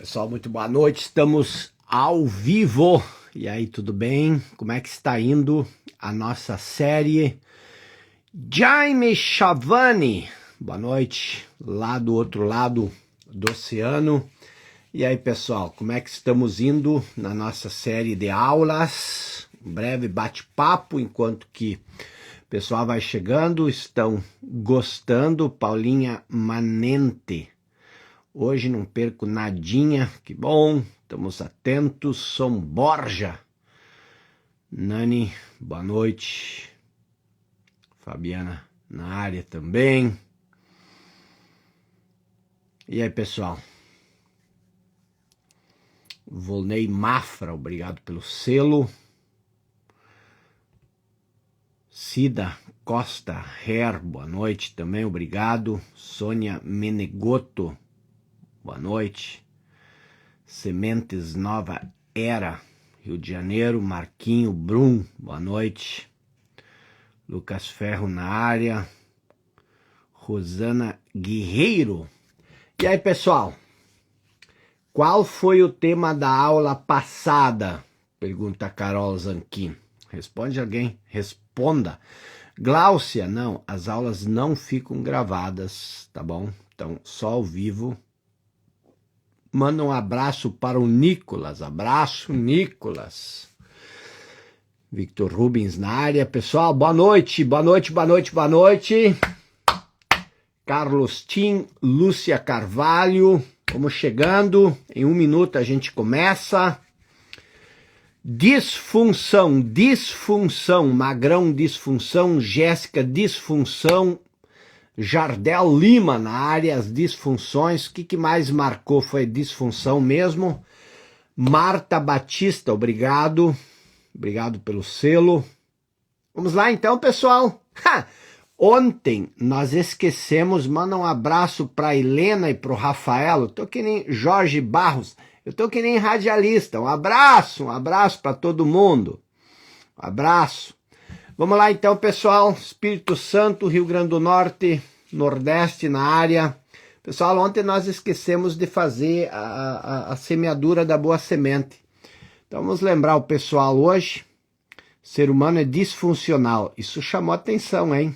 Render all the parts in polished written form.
Pessoal, muito boa noite, estamos ao vivo. E aí, tudo bem? Como é que está indo a nossa série? Jaime Chavani, boa noite, lá do outro lado do oceano. E aí, pessoal, como é que estamos indo na nossa série de aulas? Um breve bate-papo, enquanto que o pessoal vai chegando, estão gostando. Paulinha Manente. Hoje não perco nadinha, que bom, estamos atentos. Som Borja. Nani, boa noite. Fabiana na área também. E aí, pessoal? Volney Mafra, obrigado pelo selo. Cida Costa Her, boa noite também, obrigado. Sônia Menegoto, boa noite. Sementes Nova Era, Rio de Janeiro. Marquinho Brum, boa noite. Lucas Ferro na área. Rosana Guerreiro. E aí, pessoal? Qual foi o tema da aula passada? Pergunta Carol Zanquim. Responde alguém? Responda. Gláucia, não, as aulas não ficam gravadas, tá bom? Então, só ao vivo. Manda um abraço para o Nicolas. Abraço, Nicolas. Victor Rubens na área. Pessoal, boa noite, boa noite, boa noite, boa noite. Carlos Tim, Lúcia Carvalho. Vamos chegando. Em 1 minuto a gente começa. Disfunção, disfunção. Magrão, disfunção. Jéssica, disfunção. Jardel Lima na área, as disfunções. O que mais marcou foi disfunção mesmo. Marta Batista, obrigado. Obrigado pelo selo. Vamos lá então, pessoal. Ontem nós esquecemos, manda um abraço para Helena e para o Rafael. Eu tô que nem Jorge Barros, eu tô que nem radialista. Um abraço para todo mundo. Um abraço. Vamos lá então, pessoal. Espírito Santo, Rio Grande do Norte, Nordeste na área. Pessoal, ontem nós esquecemos de fazer a semeadura da boa semente. Então vamos lembrar o pessoal hoje. O ser humano é disfuncional. Isso chamou atenção, hein?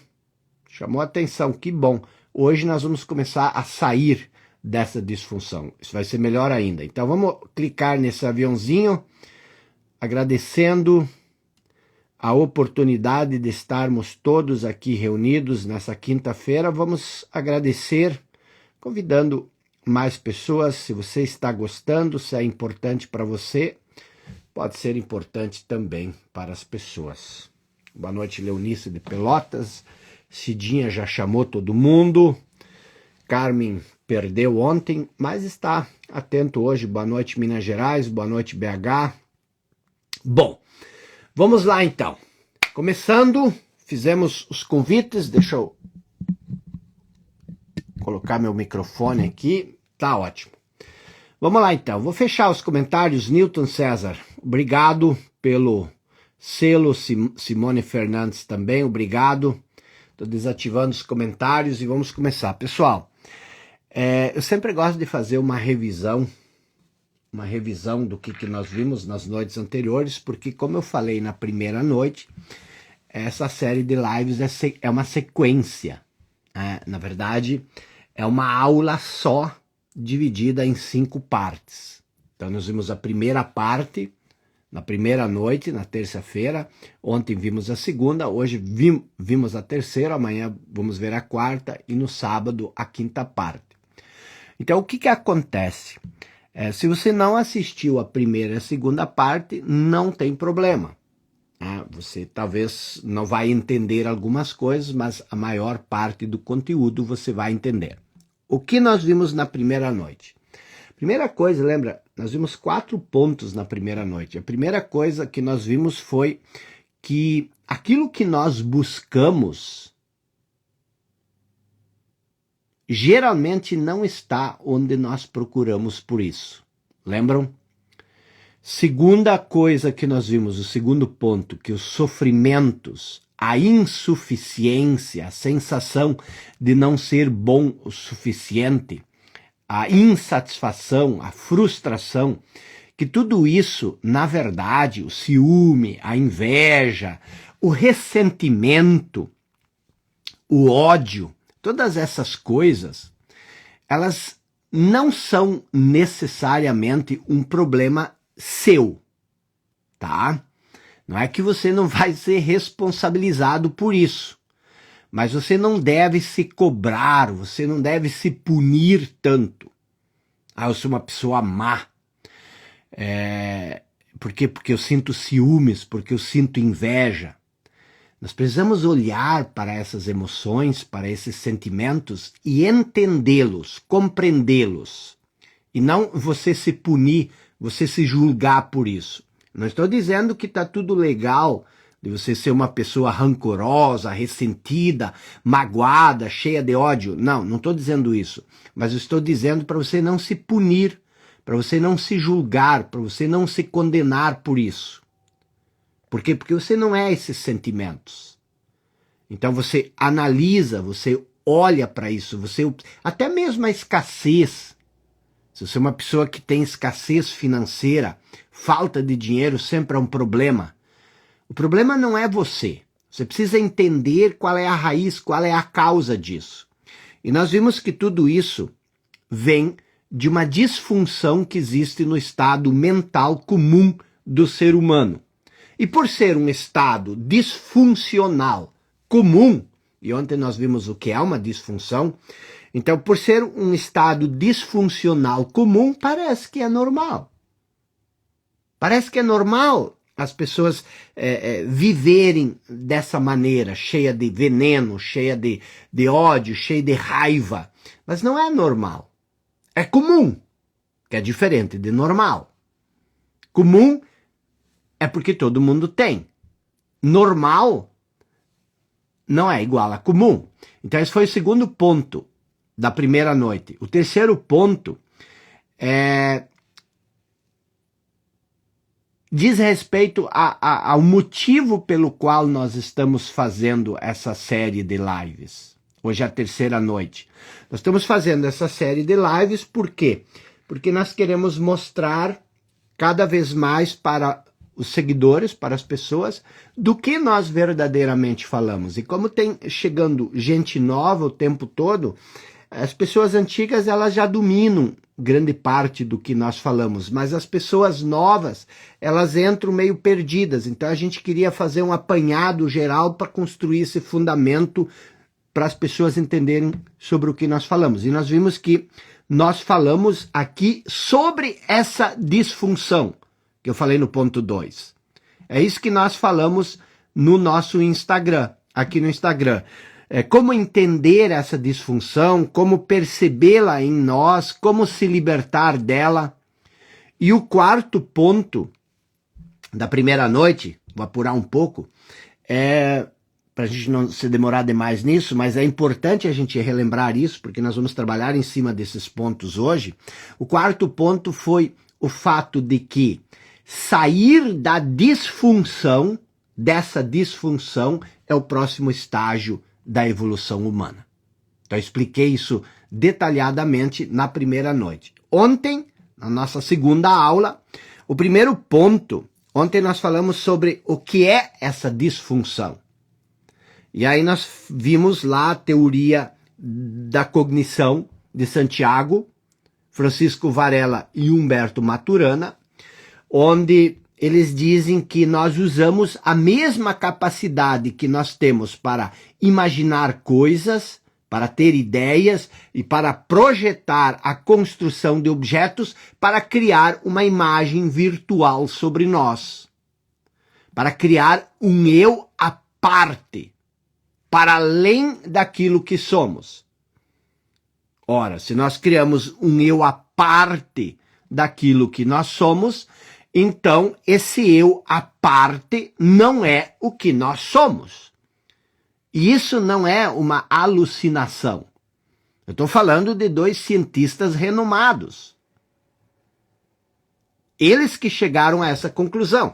Chamou atenção, que bom. Hoje nós vamos começar a sair dessa disfunção. Isso vai ser melhor ainda. Então vamos clicar nesse aviãozinho, agradecendo a oportunidade de estarmos todos aqui reunidos nessa quinta-feira. Vamos agradecer, convidando mais pessoas. Se você está gostando, se é importante para você, pode ser importante também para as pessoas. Boa noite, Leonice de Pelotas. Cidinha já chamou todo mundo. Carmen perdeu ontem, mas está atento hoje. Boa noite, Minas Gerais. Boa noite, BH. Bom, vamos lá então. Começando, fizemos os convites. Deixa eu colocar meu microfone aqui. Tá ótimo. Vamos lá então. Vou fechar os comentários. Newton César, obrigado pelo selo. Simone Fernandes também, obrigado. Estou desativando os comentários e vamos começar. Pessoal, eu sempre gosto de fazer uma revisão do que nós vimos nas noites anteriores, porque como eu falei na primeira noite, essa série de lives é uma sequência. Na verdade, é uma aula só, dividida em 5 partes. Então nós vimos a primeira parte, na primeira noite, na terça-feira. Ontem vimos a segunda, hoje vimos a terceira, amanhã vamos ver a quarta e no sábado a quinta parte. Então o que acontece? Se você não assistiu a primeira e a segunda parte, não tem problema. Você talvez não vai entender algumas coisas, mas a maior parte do conteúdo você vai entender. O que nós vimos na primeira noite? Primeira coisa, lembra, nós vimos 4 pontos na primeira noite. A primeira coisa que nós vimos foi que aquilo que nós buscamos geralmente não está onde nós procuramos por isso. Lembram? Segunda coisa que nós vimos, o segundo ponto, que os sofrimentos, a insuficiência, a sensação de não ser bom o suficiente, a insatisfação, a frustração, que tudo isso, na verdade, o ciúme, a inveja, o ressentimento, o ódio, todas essas coisas, elas não são necessariamente um problema seu, tá? Não é que você não vai ser responsabilizado por isso, mas você não deve se cobrar, você não deve se punir tanto. Ah, eu sou uma pessoa má. Por quê? Porque eu sinto ciúmes, porque eu sinto inveja. Nós precisamos olhar para essas emoções, para esses sentimentos e entendê-los, compreendê-los. E não você se punir, você se julgar por isso. Não estou dizendo que está tudo legal de você ser uma pessoa rancorosa, ressentida, magoada, cheia de ódio. Não estou dizendo isso. Mas eu estou dizendo para você não se punir, para você não se julgar, para você não se condenar por isso. Por quê? Porque você não é esses sentimentos. Então você analisa, você olha para isso, você até mesmo a escassez. Se você é uma pessoa que tem escassez financeira, falta de dinheiro sempre é um problema. O problema não é você. Você precisa entender qual é a raiz, qual é a causa disso. E nós vimos que tudo isso vem de uma disfunção que existe no estado mental comum do ser humano. E por ser um estado disfuncional comum, e ontem nós vimos o que é uma disfunção, então por ser um estado disfuncional comum, parece que é normal. Parece que é normal as pessoas viverem dessa maneira, cheia de veneno, cheia de ódio, cheia de raiva. Mas não é normal. É comum, que é diferente de normal. Comum é porque todo mundo tem. Normal não é igual a comum. Então esse foi o segundo ponto da primeira noite. O terceiro ponto diz respeito ao motivo pelo qual nós estamos fazendo essa série de lives. Hoje é a terceira noite. Nós estamos fazendo essa série de lives por quê? Porque nós queremos mostrar cada vez mais para os seguidores, para as pessoas, do que nós verdadeiramente falamos. E como tem chegando gente nova o tempo todo, as pessoas antigas elas já dominam grande parte do que nós falamos, mas as pessoas novas, elas entram meio perdidas. Então a gente queria fazer um apanhado geral para construir esse fundamento para as pessoas entenderem sobre o que nós falamos. E nós vimos que nós falamos aqui sobre essa disfunção, que eu falei no ponto 2. É isso que nós falamos no nosso Instagram, aqui no Instagram. Como entender essa disfunção, como percebê-la em nós, como se libertar dela. E o quarto ponto da primeira noite, vou apurar um pouco, para a gente não se demorar demais nisso, mas é importante a gente relembrar isso, porque nós vamos trabalhar em cima desses pontos hoje. O quarto ponto foi o fato de que sair da disfunção, dessa disfunção, é o próximo estágio da evolução humana. Então eu expliquei isso detalhadamente na primeira noite. Ontem, na nossa segunda aula, o primeiro ponto, ontem nós falamos sobre o que é essa disfunção. E aí nós vimos lá a teoria da cognição de Santiago, Francisco Varela e Humberto Maturana, onde eles dizem que nós usamos a mesma capacidade que nós temos para imaginar coisas, para ter ideias e para projetar a construção de objetos para criar uma imagem virtual sobre nós. Para criar um eu à parte, para além daquilo que somos. Ora, se nós criamos um eu à parte daquilo que nós somos, então esse eu à parte não é o que nós somos. E isso não é uma alucinação. Eu estou falando de dois cientistas renomados. Eles que chegaram a essa conclusão.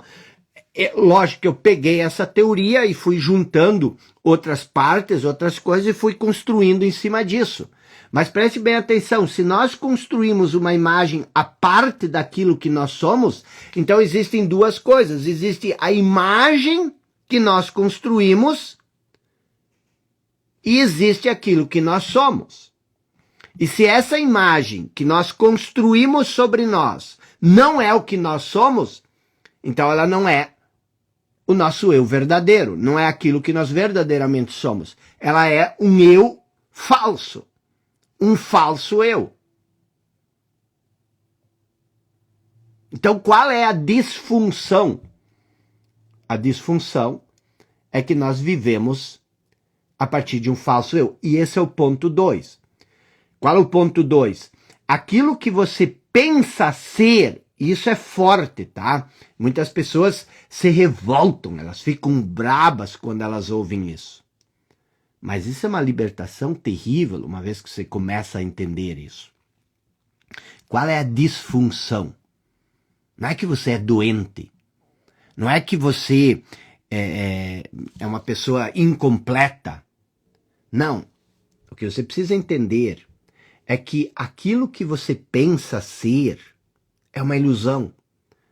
Lógico que eu peguei essa teoria e fui juntando outras partes, outras coisas e fui construindo em cima disso. Mas preste bem atenção, se nós construímos uma imagem à parte daquilo que nós somos, então existem duas coisas. Existe a imagem que nós construímos e existe aquilo que nós somos. E se essa imagem que nós construímos sobre nós não é o que nós somos, então ela não é o nosso eu verdadeiro, não é aquilo que nós verdadeiramente somos. Ela é um eu falso, um falso eu. Então qual é a disfunção? A disfunção é que nós vivemos a partir de um falso eu. E esse é o ponto 2. Qual é o ponto 2? Aquilo que você pensa ser, isso é forte, tá? Muitas pessoas se revoltam, elas ficam brabas quando elas ouvem isso. Mas isso é uma libertação terrível, uma vez que você começa a entender isso. Qual é a disfunção? Não é que você é doente. Não é que você é uma pessoa incompleta. Não. O que você precisa entender é que aquilo que você pensa ser é uma ilusão.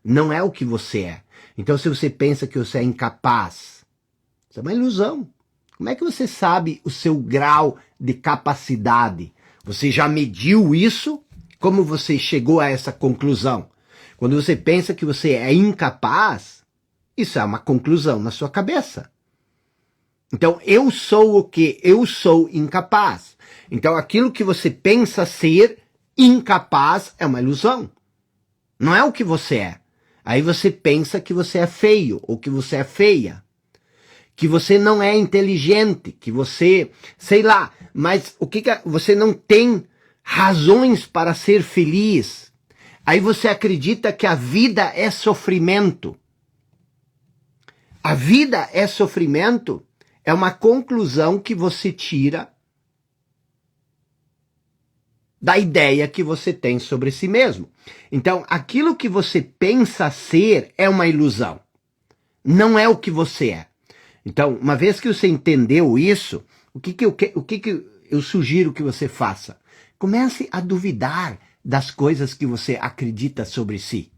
Não é o que você é. Então, se você pensa que você é incapaz, isso é uma ilusão. Como é que você sabe o seu grau de capacidade? Você já mediu isso? Como você chegou a essa conclusão? Quando você pensa que você é incapaz, isso é uma conclusão na sua cabeça. Então, eu sou o quê? Eu sou incapaz. Então, aquilo que você pensa ser incapaz é uma ilusão. Não é o que você é. Aí você pensa que você é feio ou que você é feia. Que você não é inteligente, que você, sei lá, mas você não tem razões para ser feliz. Aí você acredita que a vida é sofrimento. A vida é sofrimento é uma conclusão que você tira da ideia que você tem sobre si mesmo. Então, aquilo que você pensa ser é uma ilusão. Não é o que você é. Então, uma vez que você entendeu isso, o que eu sugiro que você faça? Comece a duvidar das coisas que você acredita sobre si.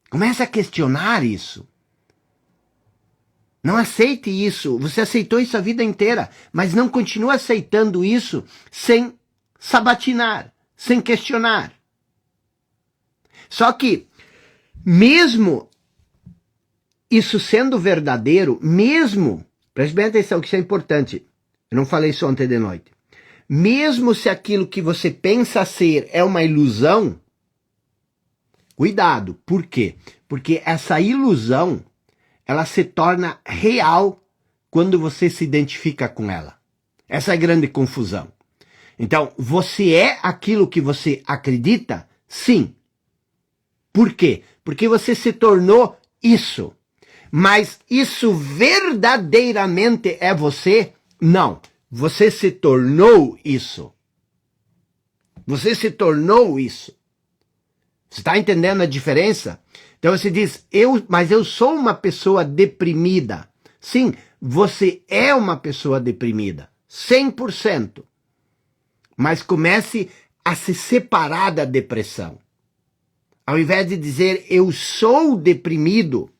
Comece a questionar isso. Não aceite isso. Você aceitou isso a vida inteira, mas não continue aceitando isso sem sabatinar, sem questionar. Só que, mesmo isso sendo verdadeiro, mesmo, preste bem atenção que isso é importante, eu não falei isso ontem de noite, mesmo se aquilo que você pensa ser é uma ilusão, cuidado, por quê? Porque essa ilusão, ela se torna real quando você se identifica com ela. Essa é a grande confusão. Então, você é aquilo que você acredita? Sim. Por quê? Porque você se tornou isso. Mas isso verdadeiramente é você? Não. Você se tornou isso. Você se tornou isso. Você está entendendo a diferença? Então você diz, mas eu sou uma pessoa deprimida. Sim, você é uma pessoa deprimida. 100%. Mas comece a se separar da depressão. Ao invés de dizer, eu sou deprimido,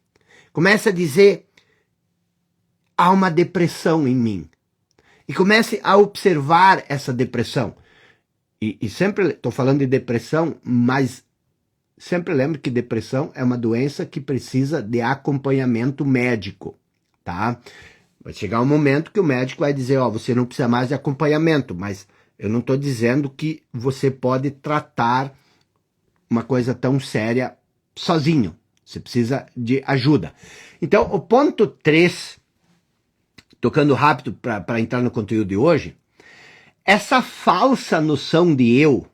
comece a dizer, há uma depressão em mim. E comece a observar essa depressão. E sempre estou falando de depressão, mas sempre lembre que depressão é uma doença que precisa de acompanhamento médico, tá? Vai chegar um momento que o médico vai dizer, você não precisa mais de acompanhamento, mas eu não estou dizendo que você pode tratar uma coisa tão séria sozinho. Você precisa de ajuda. Então, o ponto 3, tocando rápido para entrar no conteúdo de hoje, essa falsa noção de eu,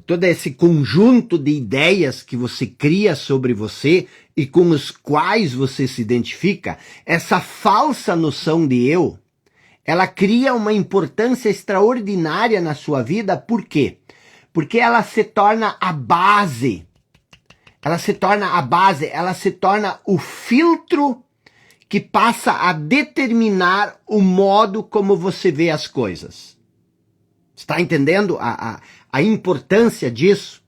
todo esse conjunto de ideias que você cria sobre você e com os quais você se identifica, essa falsa noção de eu, ela cria uma importância extraordinária na sua vida. Por quê? Porque ela se torna a base. Ela se torna o filtro que passa a determinar o modo como você vê as coisas. Está entendendo a importância disso?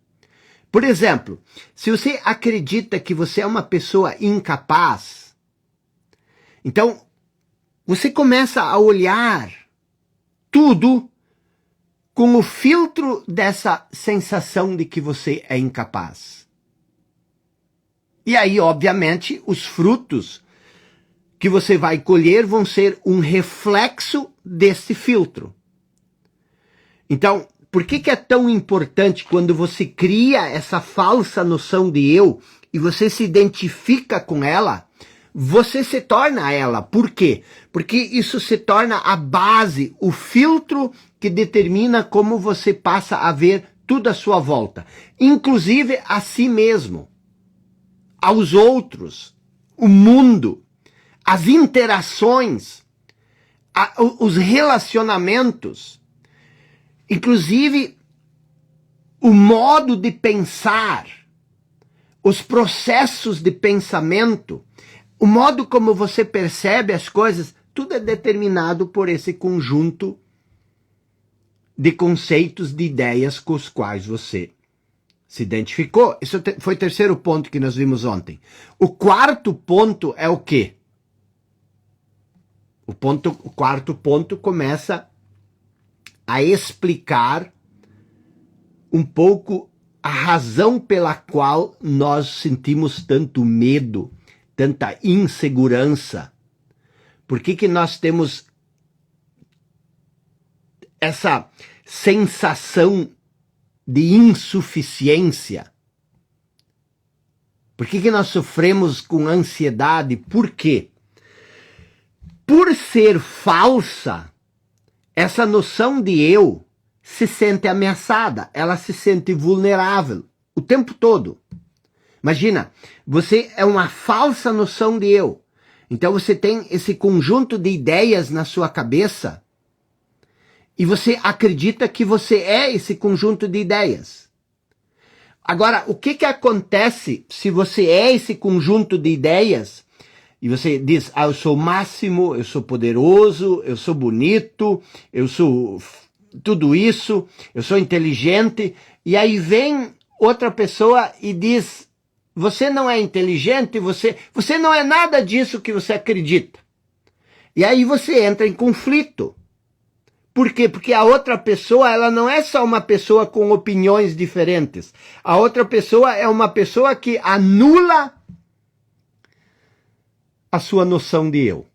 Por exemplo, se você acredita que você é uma pessoa incapaz, então você começa a olhar tudo com o filtro dessa sensação de que você é incapaz. E aí, obviamente, os frutos que você vai colher vão ser um reflexo desse filtro. Então, por que é tão importante quando você cria essa falsa noção de eu e você se identifica com ela, você se torna ela? Por quê? Porque isso se torna a base, o filtro que determina como você passa a ver tudo à sua volta, inclusive a si mesmo, aos outros, o mundo, as interações, os relacionamentos, inclusive o modo de pensar, os processos de pensamento, o modo como você percebe as coisas, tudo é determinado por esse conjunto de conceitos, de ideias com os quais você se identificou. Isso foi o terceiro ponto que nós vimos ontem. O quarto ponto é o quê? O quarto ponto começa a explicar um pouco a razão pela qual nós sentimos tanto medo, tanta insegurança. Por que nós temos essa sensação de insuficiência? Por que nós sofremos com ansiedade? Por quê? Por ser falsa, essa noção de eu se sente ameaçada, ela se sente vulnerável o tempo todo. Imagina, você é uma falsa noção de eu. Então você tem esse conjunto de ideias na sua cabeça e você acredita que você é esse conjunto de ideias. Agora, o que acontece se você é esse conjunto de ideias e você diz, eu sou o máximo, eu sou poderoso, eu sou bonito, eu sou tudo isso, eu sou inteligente, e aí vem outra pessoa e diz, você não é inteligente, você não é nada disso que você acredita. E aí você entra em conflito. Por quê? Porque a outra pessoa, ela não é só uma pessoa com opiniões diferentes. A outra pessoa é uma pessoa que anula a sua noção de eu.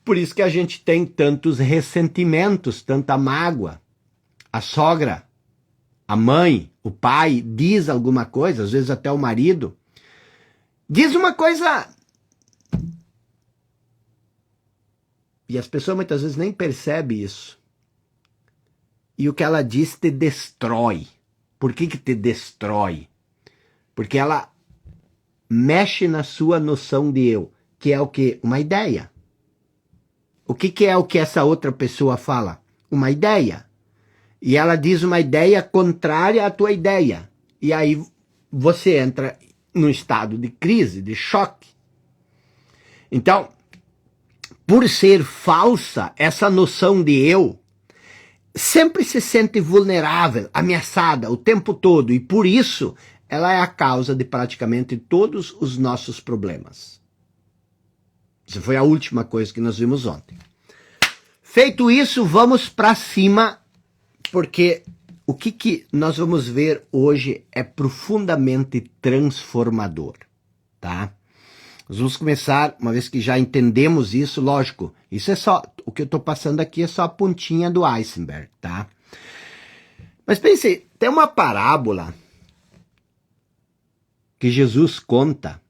Por isso que a gente tem tantos ressentimentos, tanta mágoa. A sogra, a mãe, o pai diz alguma coisa, às vezes até o marido, diz uma coisa e as pessoas muitas vezes nem percebem isso. E o que ela diz te destrói. Por que te destrói? Porque ela mexe na sua noção de eu, que é o quê? Uma ideia. O que é o que essa outra pessoa fala? Uma ideia. E ela diz uma ideia contrária à tua ideia. E aí você entra num estado de crise, de choque. Então, por ser falsa, essa noção de eu sempre se sente vulnerável, ameaçada o tempo todo. E por isso, ela é a causa de praticamente todos os nossos problemas. Isso foi a última coisa que nós vimos ontem. Feito isso, vamos para cima, porque o que nós vamos ver hoje é profundamente transformador, tá? Nós vamos começar, uma vez que já entendemos isso, lógico, isso é só, o que eu estou passando aqui é só a pontinha do iceberg, tá? Mas pense, tem uma parábola que Jesus conta,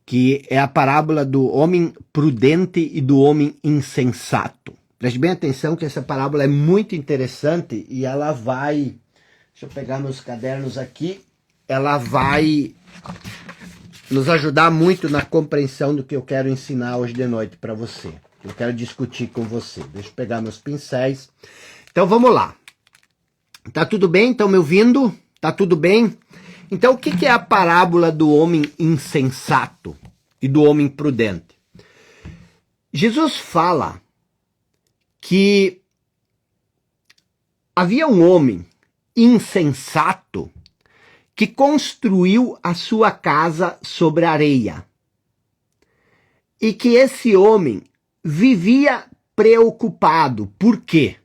que é a parábola do homem prudente e do homem insensato. Preste bem atenção que essa parábola é muito interessante e ela vai, deixa eu pegar meus cadernos aqui, ela vai nos ajudar muito na compreensão do que eu quero ensinar hoje de noite para você. Eu quero discutir com você. Deixa eu pegar meus pincéis. Então vamos lá. Tá tudo bem? Estão me ouvindo? Tá tudo bem? Então o que é a parábola do homem insensato e do homem prudente? Jesus fala que havia um homem insensato que construiu a sua casa sobre areia. E que esse homem vivia preocupado. Por quê?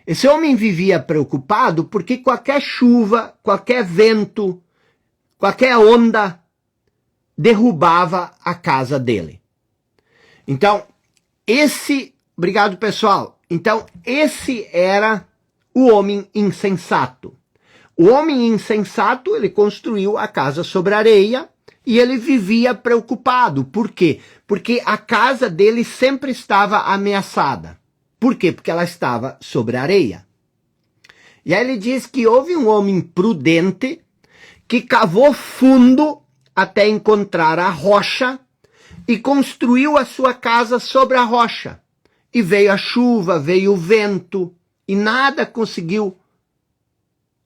Esse homem vivia preocupado porque qualquer chuva, qualquer vento, qualquer onda derrubava a casa dele. Então, obrigado pessoal. Então, esse era o homem insensato. O homem insensato, ele construiu a casa sobre areia e ele vivia preocupado. Por quê? Porque a casa dele sempre estava ameaçada. Por quê? Porque ela estava sobre areia. E aí ele diz que houve um homem prudente que cavou fundo até encontrar a rocha e construiu a sua casa sobre a rocha. E veio a chuva, veio o vento e nada conseguiu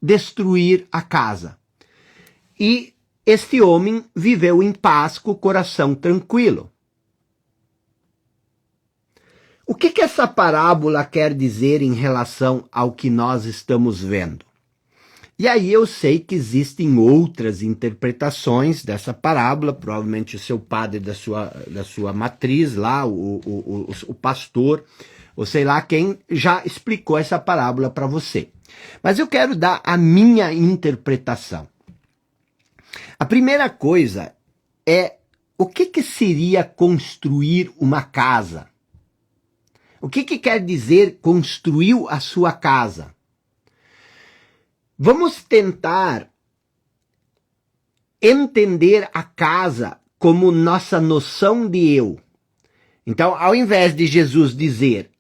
destruir a casa. E este homem viveu em paz com o coração tranquilo. O que essa parábola quer dizer em relação ao que nós estamos vendo? E aí eu sei que existem outras interpretações dessa parábola, provavelmente o seu padre da sua matriz lá, o pastor, ou sei lá quem, já explicou essa parábola para você. Mas eu quero dar a minha interpretação. A primeira coisa é o que seria construir uma casa? O que quer dizer construiu a sua casa? Vamos tentar entender a casa como nossa noção de eu. Então, ao invés de Jesus dizer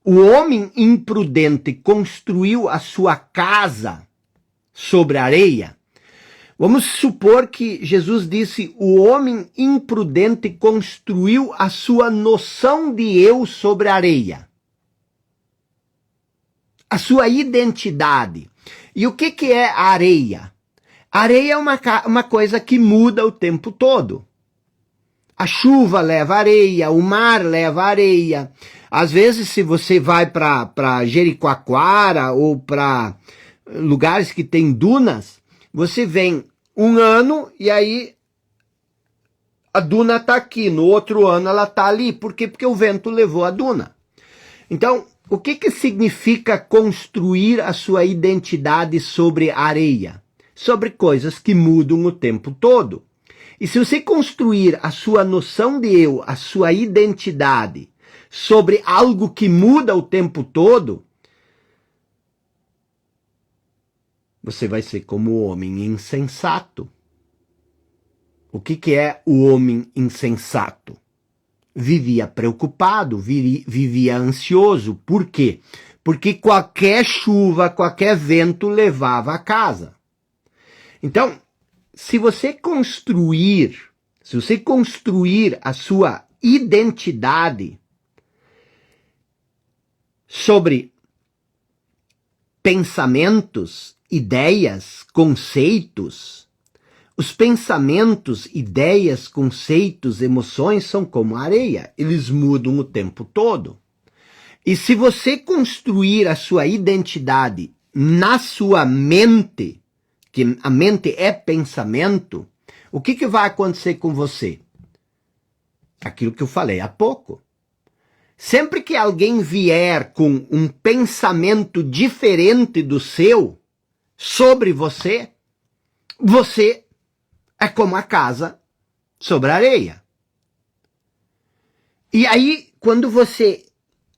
o homem imprudente construiu a sua casa sobre areia, vamos supor que Jesus disse o homem imprudente construiu a sua noção de eu sobre areia. A sua identidade. E o que é a areia? A areia é uma coisa que muda o tempo todo. A chuva leva areia, o mar leva areia. Às vezes, se você vai para Jericoacoara ou para lugares que tem dunas, você vem um ano e aí a duna está aqui, no outro ano ela está ali. Por quê? Porque o vento levou a duna. Então, o que significa construir a sua identidade sobre areia? Sobre coisas que mudam o tempo todo. E se você construir a sua noção de eu, a sua identidade, sobre algo que muda o tempo todo, você vai ser como o homem insensato. O que é o homem insensato? Vivia preocupado, vivia ansioso. Por quê? Porque qualquer chuva, qualquer vento levava a casa. Então, se você construir a sua identidade sobre pensamentos, ideias, conceitos, os pensamentos, ideias, conceitos, emoções são como areia, eles mudam o tempo todo. E se você construir a sua identidade na sua mente, que a mente é pensamento, o que vai acontecer com você? Aquilo que eu falei há pouco. Sempre que alguém vier com um pensamento diferente do seu sobre você, você é como a casa sobre a areia. E aí,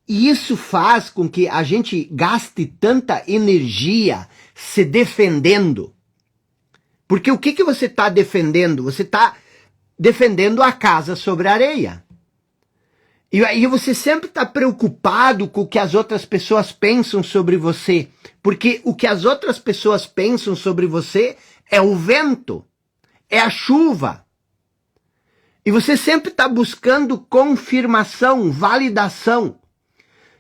isso faz com que a gente gaste tanta energia se defendendo. Porque o que você está defendendo? Você está defendendo a casa sobre a areia. E aí você sempre está preocupado com o que as outras pessoas pensam sobre você. Porque o que as outras pessoas pensam sobre você é o vento. É a chuva. E você sempre está buscando confirmação, validação.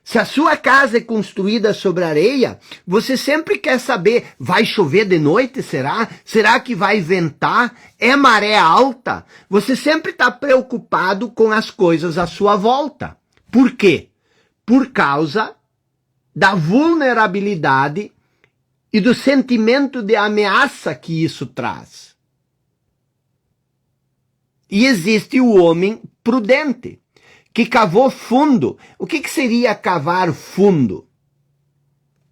Se a sua casa é construída sobre areia, você sempre quer saber, vai chover de noite, será? Será que vai ventar? É maré alta? Você sempre está preocupado com as coisas à sua volta. Por quê? Por causa da vulnerabilidade e do sentimento de ameaça que isso traz. E existe o homem prudente, que cavou fundo. O que seria cavar fundo?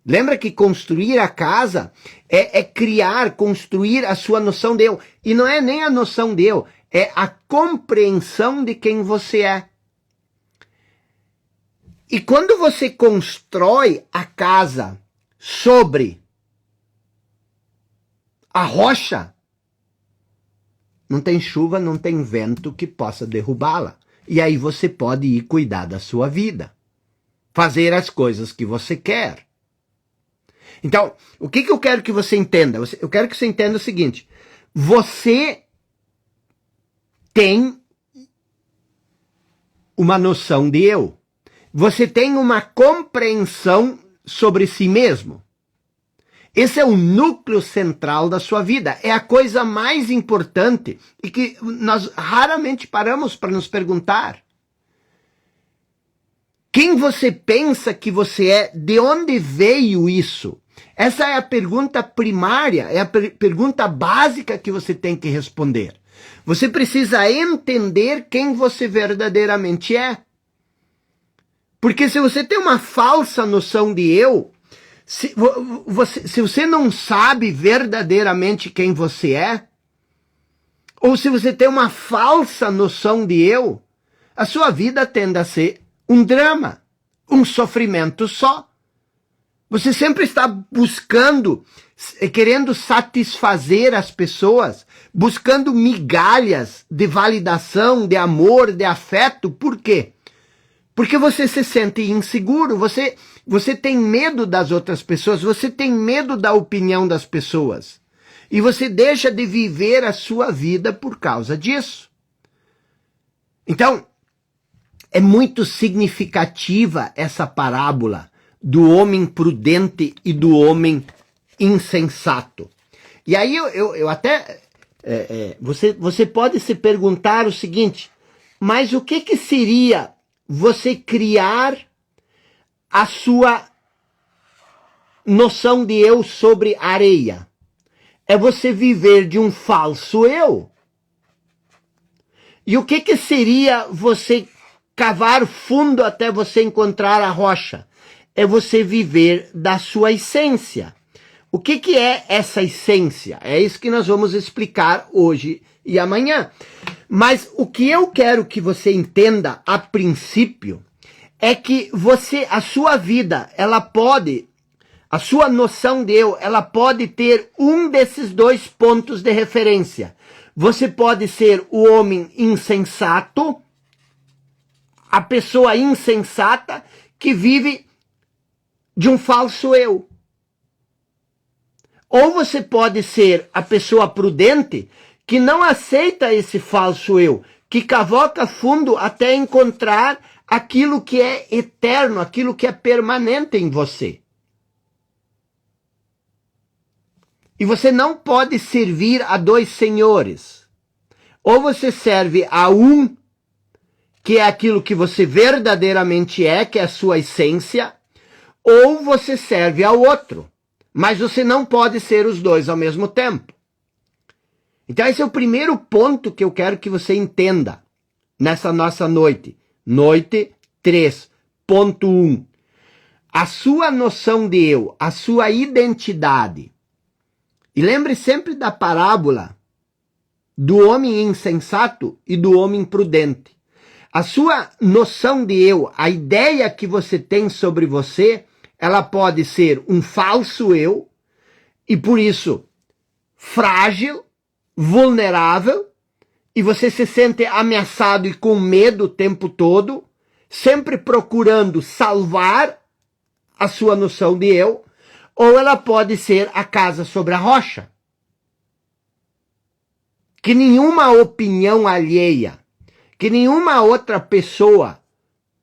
Lembra que construir a casa é criar, construir a sua noção de eu. E não é nem a noção de eu, é a compreensão de quem você é. E quando você constrói a casa sobre a rocha, não tem chuva, não tem vento que possa derrubá-la. E aí você pode ir cuidar da sua vida, fazer as coisas que você quer. Então, o que eu quero que você entenda? Eu quero que você entenda o seguinte: você tem uma noção de eu. Você tem uma compreensão sobre si mesmo. Esse é o núcleo central da sua vida. É a coisa mais importante e que nós raramente paramos para nos perguntar. Quem você pensa que você é? De onde veio isso? Essa é a pergunta primária, é a pergunta básica que você tem que responder. Você precisa entender quem você verdadeiramente é. Porque se você tem uma falsa noção de eu, se você não sabe verdadeiramente quem você é, ou se você tem uma falsa noção de eu, a sua vida tende a ser um drama, um sofrimento só. Você sempre está buscando, querendo satisfazer as pessoas, buscando migalhas de validação, de amor, de afeto. Por quê? Porque você se sente inseguro, você tem medo das outras pessoas, você tem medo da opinião das pessoas. E você deixa de viver a sua vida por causa disso. Então, é muito significativa essa parábola do homem prudente e do homem insensato. E aí eu até... você pode se perguntar o seguinte: mas o que seria você criar a sua noção de eu sobre areia? É você viver de um falso eu. E o que seria você cavar fundo até você encontrar a rocha? É você viver da sua essência. O que é essa essência? É isso que nós vamos explicar hoje e amanhã. Mas o que eu quero que você entenda a princípio é que a sua vida, a sua noção de eu, ela pode ter um desses dois pontos de referência. Você pode ser o homem insensato, a pessoa insensata que vive de um falso eu. Ou você pode ser a pessoa prudente que não aceita esse falso eu, que cavoca fundo até encontrar aquilo que é eterno, aquilo que é permanente em você. E você não pode servir a dois senhores. Ou você serve a um, que é aquilo que você verdadeiramente é, que é a sua essência, ou você serve ao outro. Mas você não pode ser os dois ao mesmo tempo. Então esse é o primeiro ponto que eu quero que você entenda nessa nossa noite. Noite 3.1. A sua noção de eu, a sua identidade. E lembre sempre da parábola do homem insensato e do homem prudente. A sua noção de eu, a ideia que você tem sobre você, ela pode ser um falso eu, e por isso frágil, vulnerável, e você se sente ameaçado e com medo o tempo todo, sempre procurando salvar a sua noção de eu, ou ela pode ser a casa sobre a rocha. Que nenhuma opinião alheia, que nenhuma outra pessoa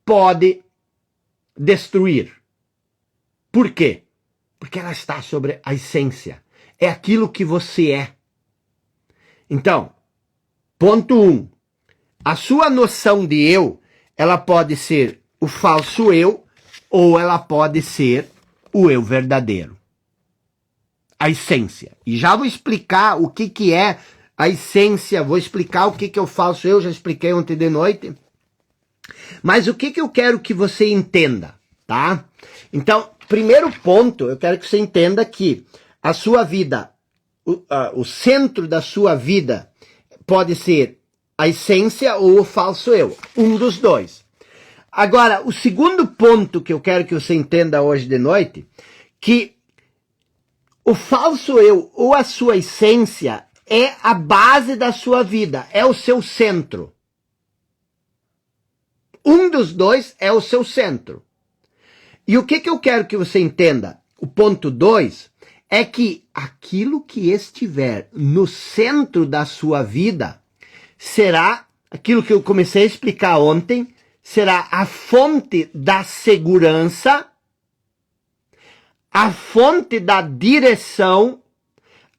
pode destruir. Por quê? Porque ela está sobre a essência. É aquilo que você é. Então, ponto 1. A sua noção de eu, ela pode ser o falso eu, ou ela pode ser o eu verdadeiro. A essência. E já vou explicar o que é a essência, vou explicar o que é o falso eu, já expliquei ontem de noite. Mas o que eu quero que você entenda, tá? Então, primeiro ponto, eu quero que você entenda que a sua vida, o centro da sua vida pode ser a essência ou o falso eu, um dos dois. Agora, o segundo ponto que eu quero que você entenda hoje de noite, que o falso eu ou a sua essência é a base da sua vida, é o seu centro. Um dos dois é o seu centro. E o que eu quero que você entenda? O ponto 2 é que aquilo que estiver no centro da sua vida será, aquilo que eu comecei a explicar ontem, será a fonte da segurança, a fonte da direção,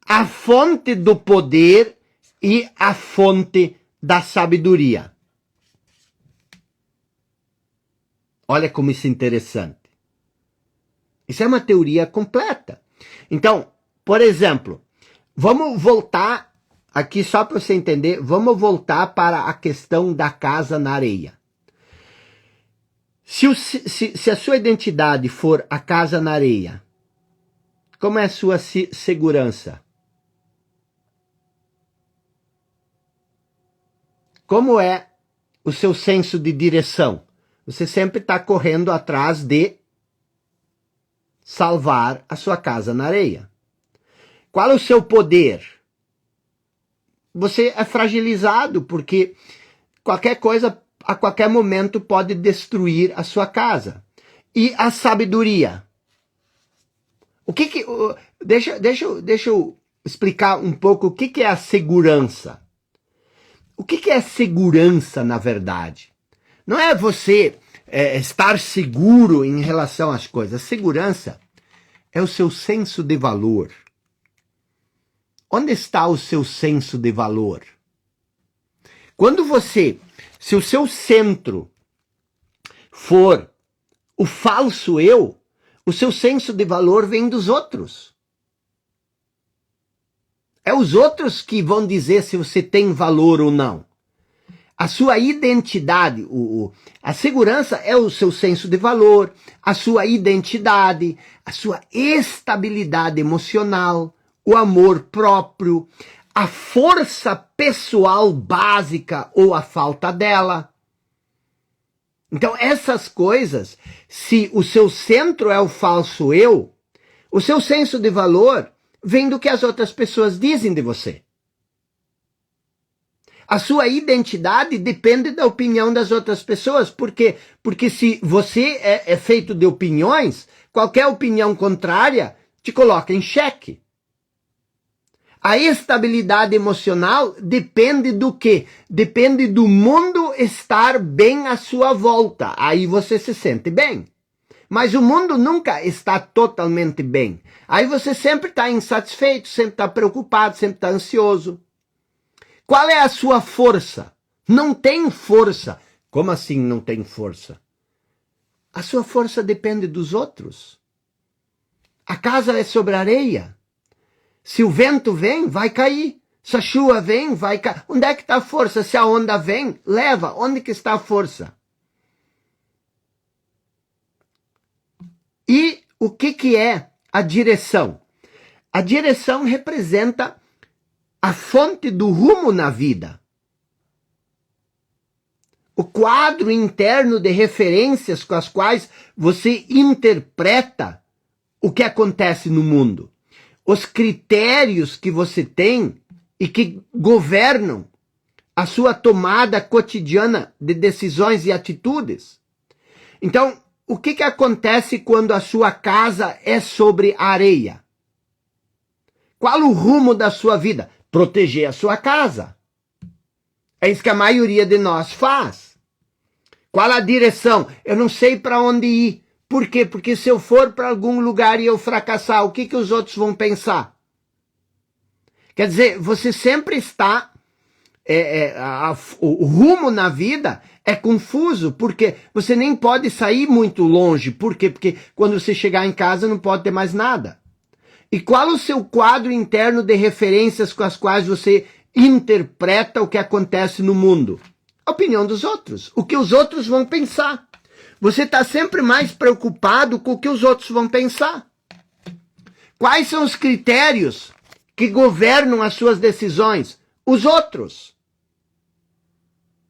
a fonte do poder e a fonte da sabedoria. Olha como isso é interessante. Isso é uma teoria completa. Então, por exemplo, vamos voltar aqui só para você entender, vamos voltar para a questão da casa na areia. Se a sua identidade for a casa na areia, como é a sua segurança? Como é o seu senso de direção? Você sempre está correndo atrás de salvar a sua casa na areia. Qual é o seu poder? Você é fragilizado porque qualquer coisa, a qualquer momento, pode destruir a sua casa. E a sabedoria? Deixa eu explicar um pouco o que é a segurança. O que é segurança, na verdade? Não é você estar seguro em relação às coisas. Segurança é o seu senso de valor. Onde está o seu senso de valor? Se o seu centro for o falso eu, o seu senso de valor vem dos outros. É os outros que vão dizer se você tem valor ou não. A sua identidade, a segurança é o seu senso de valor, a sua identidade, a sua estabilidade emocional, o amor próprio, a força pessoal básica ou a falta dela. Então, essas coisas, se o seu centro é o falso eu, o seu senso de valor vem do que as outras pessoas dizem de você. A sua identidade depende da opinião das outras pessoas. Por quê? Porque se você é feito de opiniões, qualquer opinião contrária te coloca em xeque. A estabilidade emocional depende do quê? Depende do mundo estar bem à sua volta. Aí você se sente bem. Mas o mundo nunca está totalmente bem. Aí você sempre está insatisfeito, sempre está preocupado, sempre está ansioso. Qual é a sua força? Não tem força. Como assim não tem força? A sua força depende dos outros. A casa é sobre areia. Se o vento vem, vai cair. Se a chuva vem, vai cair. Onde é que está a força? Se a onda vem, leva. Onde que está a força? E o que é a direção? A direção representa a fonte do rumo na vida. O quadro interno de referências com as quais você interpreta o que acontece no mundo. Os critérios que você tem e que governam a sua tomada cotidiana de decisões e atitudes. Então, o que acontece quando a sua casa é sobre areia? Qual o rumo da sua vida? Proteger a sua casa. É isso que a maioria de nós faz. Qual a direção? Eu não sei para onde ir. Por quê? Porque se eu for para algum lugar e eu fracassar, o que os outros vão pensar? Quer dizer, você sempre está o rumo na vida é confuso, porque você nem pode sair muito longe. Por quê? Porque quando você chegar em casa não pode ter mais nada. E qual o seu quadro interno de referências com as quais você interpreta o que acontece no mundo? A opinião dos outros, o que os outros vão pensar. Você está sempre mais preocupado com o que os outros vão pensar. Quais são os critérios que governam as suas decisões? Os outros.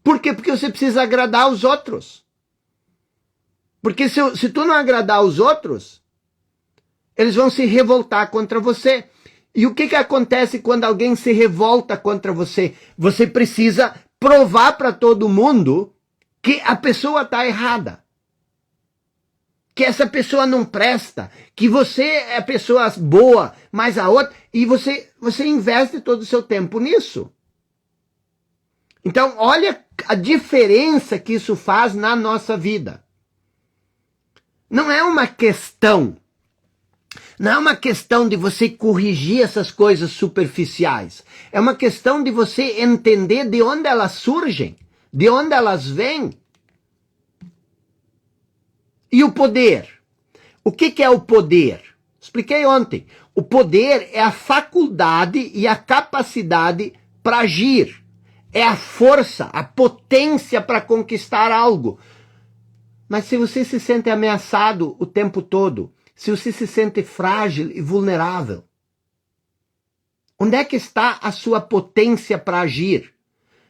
Por quê? Porque você precisa agradar os outros. Porque se tu não agradar os outros, eles vão se revoltar contra você. E o que acontece quando alguém se revolta contra você? Você precisa provar para todo mundo que a pessoa está errada. Que essa pessoa não presta. Que você é pessoa boa, mas a outra... E você investe todo o seu tempo nisso. Então, olha a diferença que isso faz na nossa vida. Não é uma questão de você corrigir essas coisas superficiais. É uma questão de você entender de onde elas surgem, de onde elas vêm. E o poder? O que é o poder? Expliquei ontem. O poder é a faculdade e a capacidade para agir. É a força, a potência para conquistar algo. Mas se você se sente ameaçado o tempo todo, se você se sente frágil e vulnerável, onde é que está a sua potência para agir?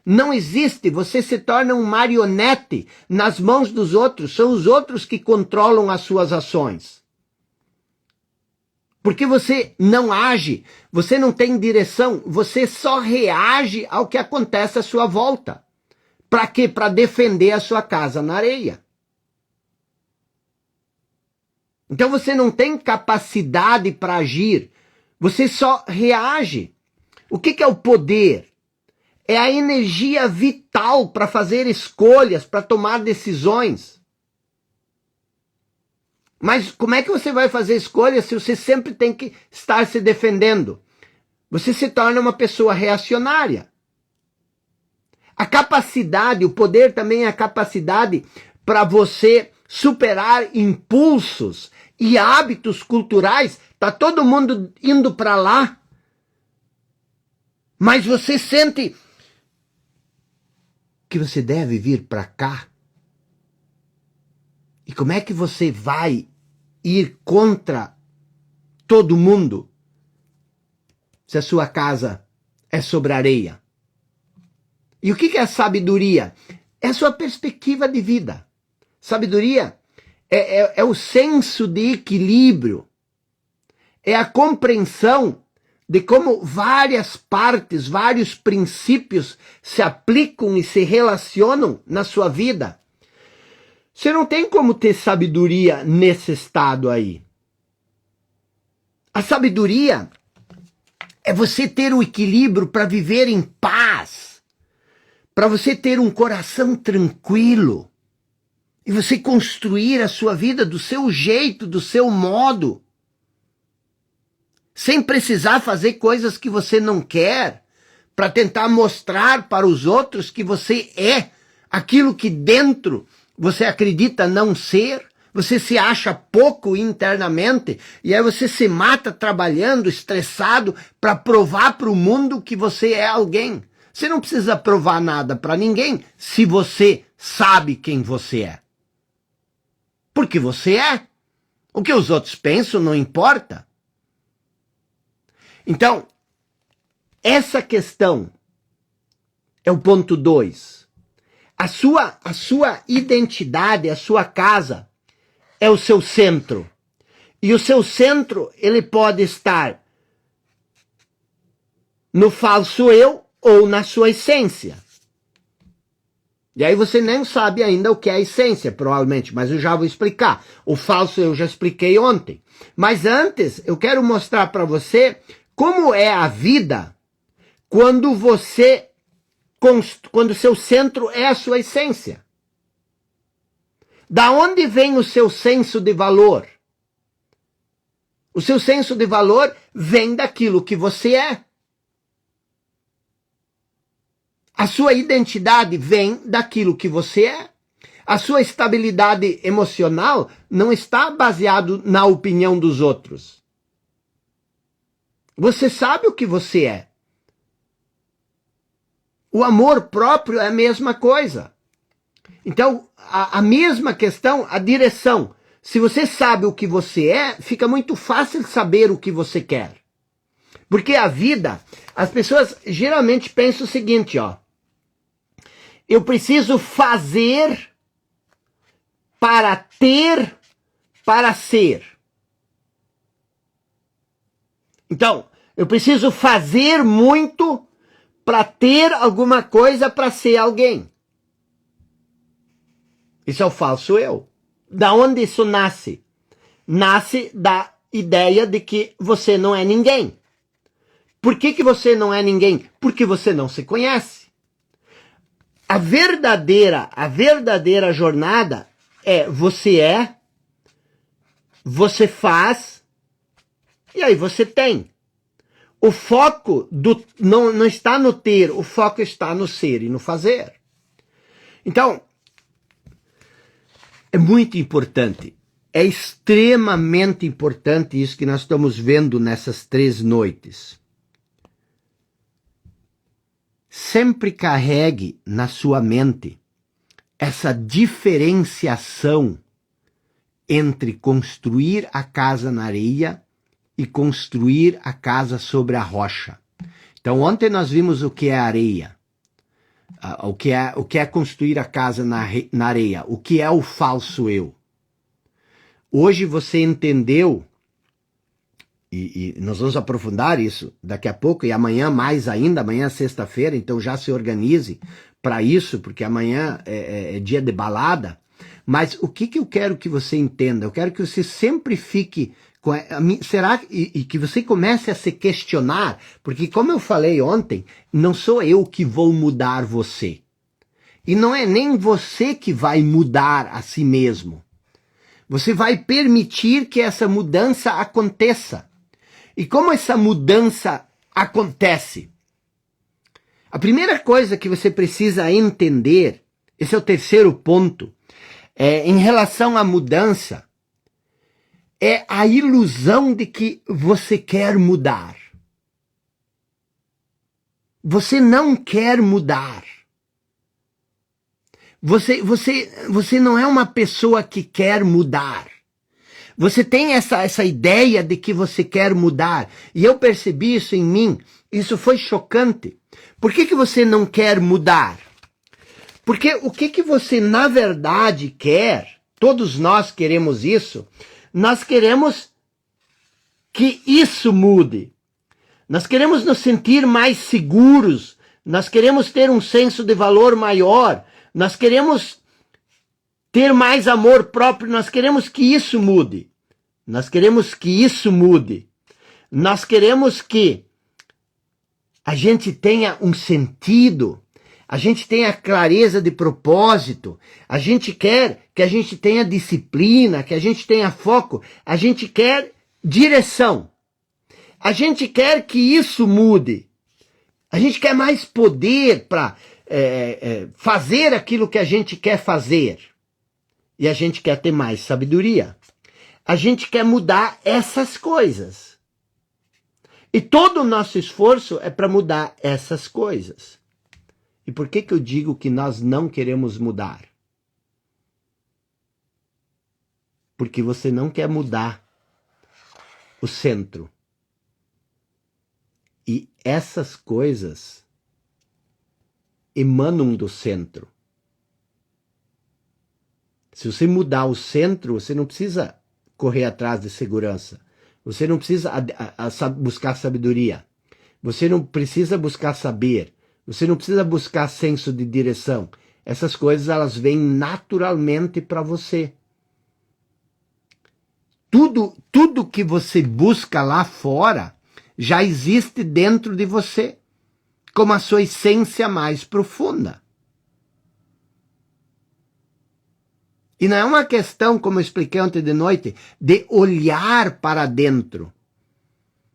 Não existe, você se torna um marionete nas mãos dos outros, são os outros que controlam as suas ações. Porque você não age, você não tem direção, você só reage ao que acontece à sua volta. Para quê? Para defender a sua casa na areia. Então você não tem capacidade para agir, você só reage. O que é o poder? É a energia vital para fazer escolhas, para tomar decisões. Mas como é que você vai fazer escolhas se você sempre tem que estar se defendendo? Você se torna uma pessoa reacionária. A capacidade, o poder também é a capacidade para você superar impulsos e hábitos culturais. Tá todo mundo indo para lá, mas você sente que você deve vir para cá. E como é que você vai ir contra todo mundo se a sua casa é sobre areia? E o que é a sabedoria? É a sua perspectiva de vida. Sabedoria é o senso de equilíbrio. É a compreensão de como várias partes, vários princípios se aplicam e se relacionam na sua vida. Você não tem como ter sabedoria nesse estado aí. A sabedoria é você ter o equilíbrio para viver em paz, para você ter um coração tranquilo e você construir a sua vida do seu jeito, do seu modo, sem precisar fazer coisas que você não quer, para tentar mostrar para os outros que você é aquilo que dentro você acredita não ser, você se acha pouco internamente, e aí você se mata trabalhando, estressado, para provar para o mundo que você é alguém. Você não precisa provar nada para ninguém se você sabe quem você é. Porque você é. O que os outros pensam não importa. Então, essa questão é o ponto 2. A sua identidade, a sua casa, é o seu centro. E o seu centro, ele pode estar no falso eu ou na sua essência. E aí você nem sabe ainda o que é a essência, provavelmente, mas eu já vou explicar. O falso eu já expliquei ontem. Mas antes, eu quero mostrar para você como é a vida quando quando o seu centro é a sua essência. Da onde vem o seu senso de valor? O seu senso de valor vem daquilo que você é. A sua identidade vem daquilo que você é. A sua estabilidade emocional não está baseado na opinião dos outros. Você sabe o que você é. O amor próprio é a mesma coisa. Então, a mesma questão, a direção. Se você sabe o que você é, fica muito fácil saber o que você quer. Porque a vida, as pessoas geralmente pensam o seguinte, ó. Eu preciso fazer para ter, para ser. Então, eu preciso fazer muito para ter alguma coisa, para ser alguém. Isso é o falso eu. Da onde isso nasce? Nasce da ideia de que você não é ninguém. Por que você não é ninguém? Porque você não se conhece. A verdadeira jornada é, você faz, e aí você tem. O foco não está no ter, o foco está no ser e no fazer. Então, é muito importante, é extremamente importante isso que nós estamos vendo nessas 3 noites. Sempre carregue na sua mente essa diferenciação entre construir a casa na areia e construir a casa sobre a rocha. Então, ontem nós vimos o que é areia, o que é construir a casa na areia, o que é o falso eu. Hoje você entendeu, e nós vamos aprofundar isso daqui a pouco, e amanhã mais ainda, amanhã é sexta-feira, então já se organize para isso, porque amanhã é dia de balada. Mas o que eu quero que você entenda? Eu quero que você sempre fique e que você comece a se questionar, porque como eu falei ontem, não sou eu que vou mudar você. E não é nem você que vai mudar a si mesmo. Você vai permitir que essa mudança aconteça. E como essa mudança acontece? A primeira coisa que você precisa entender, esse é o terceiro ponto, em relação à mudança, é a ilusão de que você quer mudar. Você não quer mudar. Você não é uma pessoa que quer mudar. Você tem essa ideia de que você quer mudar. E eu percebi isso em mim. Isso foi chocante. Por que você não quer mudar? Porque o que você na verdade quer, todos nós queremos isso, nós queremos que isso mude. Nós queremos nos sentir mais seguros. Nós queremos ter um senso de valor maior. Nós queremos ter mais amor próprio. Nós queremos que isso mude. Nós queremos que isso mude. Nós queremos que a gente tenha um sentido. A gente tenha clareza de propósito. A gente quer que a gente tenha disciplina, que a gente tenha foco. A gente quer direção. A gente quer que isso mude. A gente quer mais poder para fazer aquilo que a gente quer fazer. E a gente quer ter mais sabedoria. A gente quer mudar essas coisas. E todo o nosso esforço é para mudar essas coisas. E por que eu digo que nós não queremos mudar? Porque você não quer mudar o centro. E essas coisas emanam do centro. Se você mudar o centro, você não precisa correr atrás de segurança. Você não precisa buscar sabedoria. Você não precisa buscar saber. Você não precisa buscar senso de direção. Essas coisas, elas vêm naturalmente para você. Tudo que você busca lá fora já existe dentro de você, como a sua essência mais profunda. E não é uma questão, como eu expliquei ontem de noite, de olhar para dentro.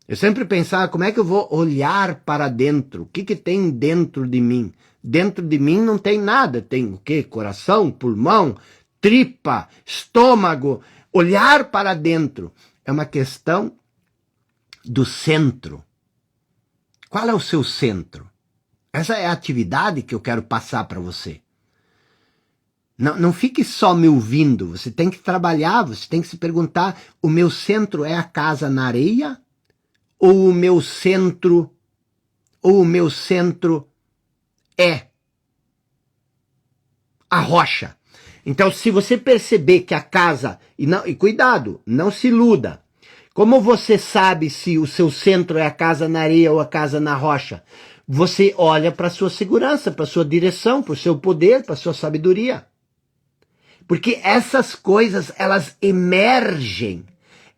Eu sempre pensava, como é que eu vou olhar para dentro? O que que tem dentro de mim? Dentro de mim não tem nada. Tem o quê? Coração, pulmão, tripa, estômago. Olhar para dentro é uma questão do centro. Qual é o seu centro? Essa é a atividade que eu quero passar para você. Não fique só me ouvindo. Você tem que trabalhar, você tem que se perguntar, o meu centro é a casa na areia? Ou o meu centro é a rocha? Então, se você perceber que a casa, e cuidado, não se iluda. Como você sabe se o seu centro é a casa na areia ou a casa na rocha? Você olha para a sua segurança, para a sua direção, para o seu poder, para a sua sabedoria. Porque essas coisas, elas emergem,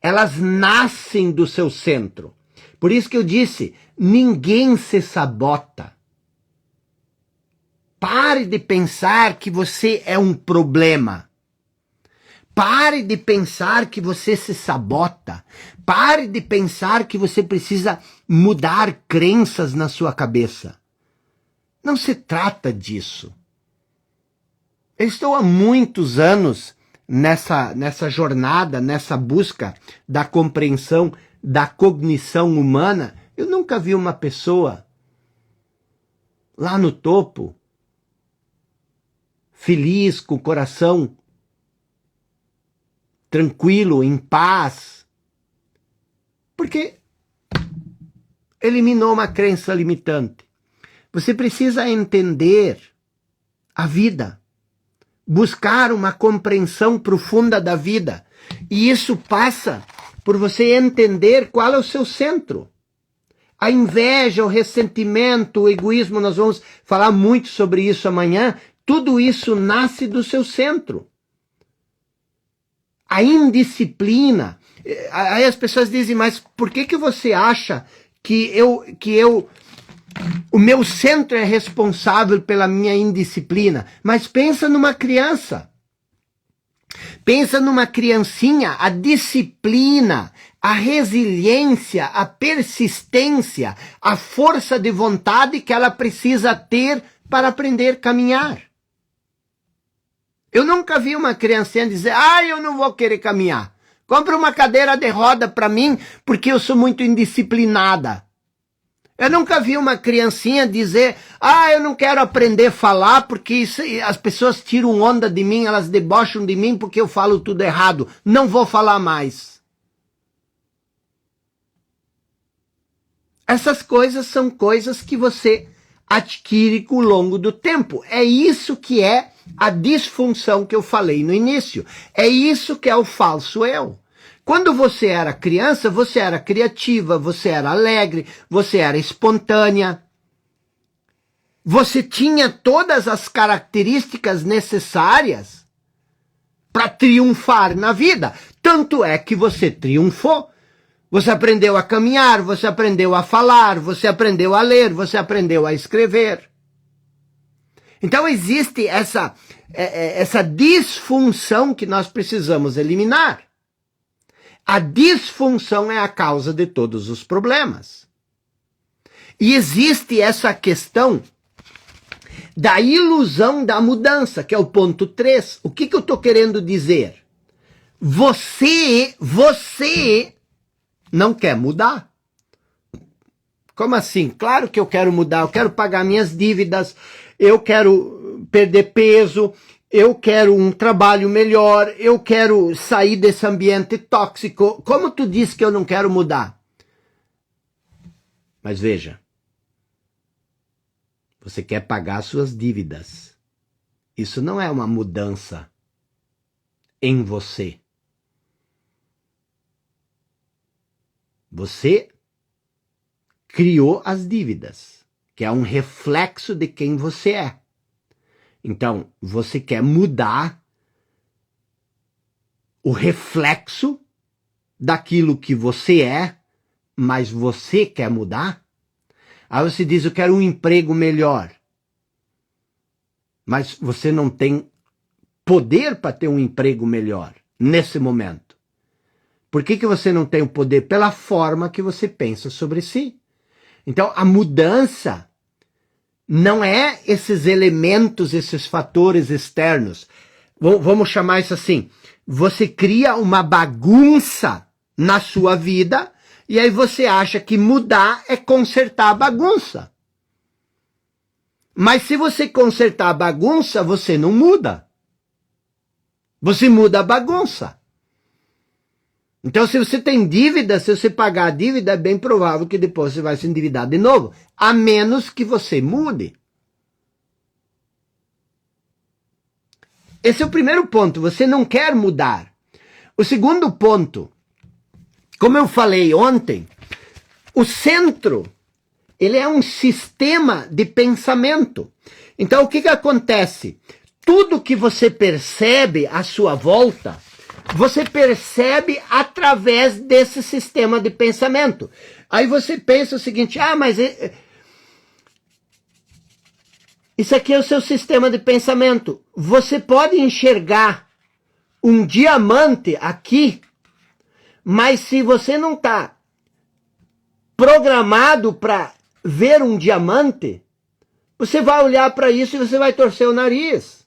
elas nascem do seu centro. Por isso que eu disse, ninguém se sabota. Pare de pensar que você é um problema. Pare de pensar que você se sabota. Pare de pensar que você precisa mudar crenças na sua cabeça. Não se trata disso. Eu estou há muitos anos nessa jornada, nessa busca da compreensão da cognição humana. Eu nunca vi uma pessoa lá no topo, feliz, com o coração tranquilo, em paz, porque eliminou uma crença limitante. Você precisa entender a vida, buscar uma compreensão profunda da vida, e isso passa por você entender qual é o seu centro. A inveja, o ressentimento, o egoísmo, nós vamos falar muito sobre isso amanhã, tudo isso nasce do seu centro. A indisciplina. Aí as pessoas dizem, mas por que você acha que o meu centro é responsável pela minha indisciplina? Mas pensa numa criança. Pensa numa criancinha, a disciplina, a resiliência, a persistência, a força de vontade que ela precisa ter para aprender a caminhar. Eu nunca vi uma criancinha dizer, eu não vou querer caminhar. Compra uma cadeira de roda para mim, porque eu sou muito indisciplinada. Eu nunca vi uma criancinha dizer, eu não quero aprender a falar, porque as pessoas tiram onda de mim, elas debocham de mim porque eu falo tudo errado. Não vou falar mais. Essas coisas são coisas que você adquire com o longo do tempo. É isso que é a disfunção que eu falei no início. É isso que é o falso eu. Quando você era criança, você era criativa, você era alegre, você era espontânea. Você tinha todas as características necessárias para triunfar na vida. Tanto é que você triunfou. Você aprendeu a caminhar, você aprendeu a falar, você aprendeu a ler, você aprendeu a escrever. Então existe essa disfunção que nós precisamos eliminar. A disfunção é a causa de todos os problemas. E existe essa questão da ilusão da mudança, que é o ponto 3. O que eu estou querendo dizer? Você não quer mudar. Como assim? Claro que eu quero mudar, eu quero pagar minhas dívidas, eu quero perder peso, eu quero um trabalho melhor, eu quero sair desse ambiente tóxico. Como tu diz que eu não quero mudar? Mas veja, você quer pagar suas dívidas. Isso não é uma mudança em você. Você criou as dívidas, que é um reflexo de quem você é. Então, você quer mudar o reflexo daquilo que você é, mas você quer mudar? Aí você diz, eu quero um emprego melhor. Mas você não tem poder para ter um emprego melhor nesse momento. Por que que você não tem o poder? Pela forma que você pensa sobre si. Então, a mudança não é esses elementos, esses fatores externos. Vamos chamar isso assim. Você cria uma bagunça na sua vida e aí você acha que mudar é consertar a bagunça. Mas se você consertar a bagunça, você não muda. Você muda a bagunça. Então, se você tem dívida, se você pagar a dívida, é bem provável que depois você vai se endividar de novo. A menos que você mude. Esse é o primeiro ponto. Você não quer mudar. O segundo ponto, como eu falei ontem, o centro, ele é um sistema de pensamento. Então, o que que acontece? Tudo que você percebe à sua volta, você percebe através desse sistema de pensamento. Aí você pensa o seguinte, mas isso aqui é o seu sistema de pensamento. Você pode enxergar um diamante aqui, mas se você não está programado para ver um diamante, você vai olhar para isso e você vai torcer o nariz.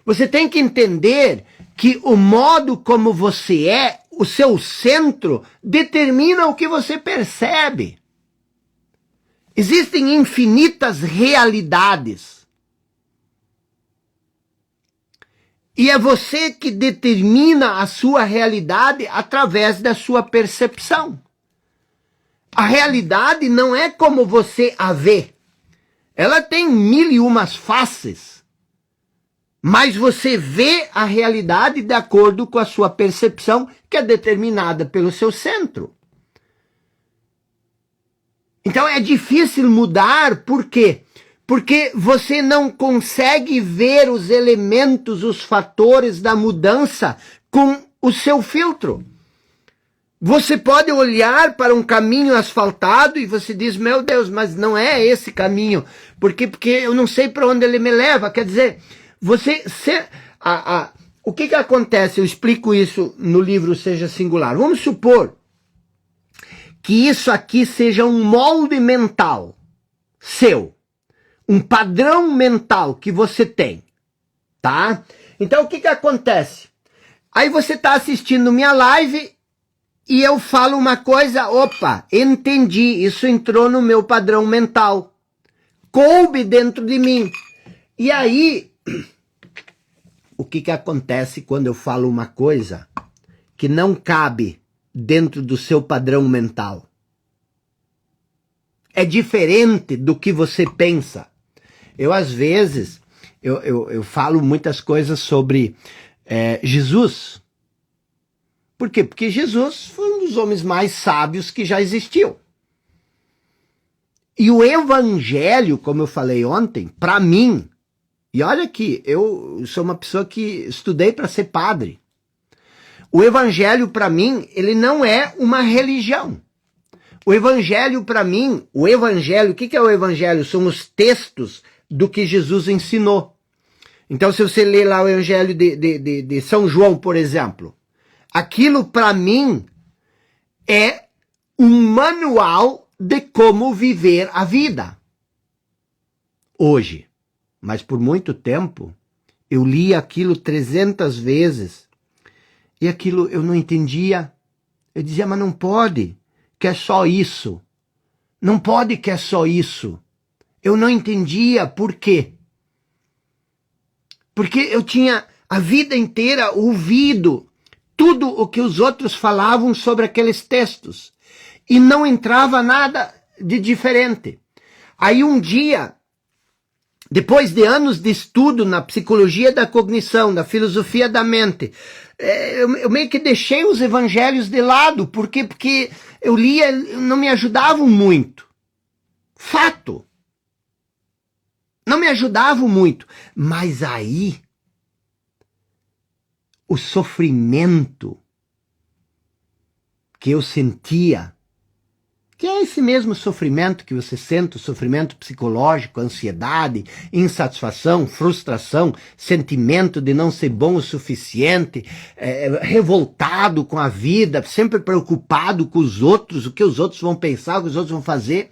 Você tem que entender que o modo como você é, o seu centro, determina o que você percebe. Existem infinitas realidades. E é você que determina a sua realidade através da sua percepção. A realidade não é como você a vê. Ela tem 1001 faces. Mas você vê a realidade de acordo com a sua percepção, que é determinada pelo seu centro. Então é difícil mudar, por quê? Porque você não consegue ver os elementos, os fatores da mudança com o seu filtro. Você pode olhar para um caminho asfaltado e você diz, meu Deus, mas não é esse caminho, porque eu não sei para onde ele me leva. Quer dizer, o que acontece? Eu explico isso no livro Seja Singular. Vamos supor que isso aqui seja um molde mental seu, um padrão mental que você tem, tá? Então o que acontece? Aí você está assistindo minha live e eu falo uma coisa, opa, entendi, isso entrou no meu padrão mental, coube dentro de mim. E aí, o que acontece quando eu falo uma coisa que não cabe dentro do seu padrão mental? É diferente do que você pensa. Eu, às vezes, eu falo muitas coisas sobre Jesus. Por quê? Porque Jesus foi um dos homens mais sábios que já existiu. E o evangelho, como eu falei ontem, para mim, e olha aqui, eu sou uma pessoa que estudei para ser padre. O evangelho para mim, ele não é uma religião. O evangelho para mim, o que é o evangelho? São os textos do que Jesus ensinou. Então, se você ler lá o evangelho de São João, por exemplo, aquilo para mim é um manual de como viver a vida. Hoje. Mas por muito tempo, eu li aquilo 300 vezes e aquilo eu não entendia. Eu dizia, mas não pode, que é só isso. Não pode que é só isso. Eu não entendia por quê. Porque eu tinha a vida inteira ouvido tudo o que os outros falavam sobre aqueles textos. E não entrava nada de diferente. Aí um dia, depois de anos de estudo na psicologia da cognição, da filosofia da mente, eu meio que deixei os evangelhos de lado. Por quê? Porque eu lia, não me ajudavam muito. Fato. Não me ajudavam muito. Mas aí, o sofrimento que eu sentia, que é esse mesmo sofrimento que você sente, o sofrimento psicológico, ansiedade, insatisfação, frustração, sentimento de não ser bom o suficiente, revoltado com a vida, sempre preocupado com os outros, o que os outros vão pensar, o que os outros vão fazer.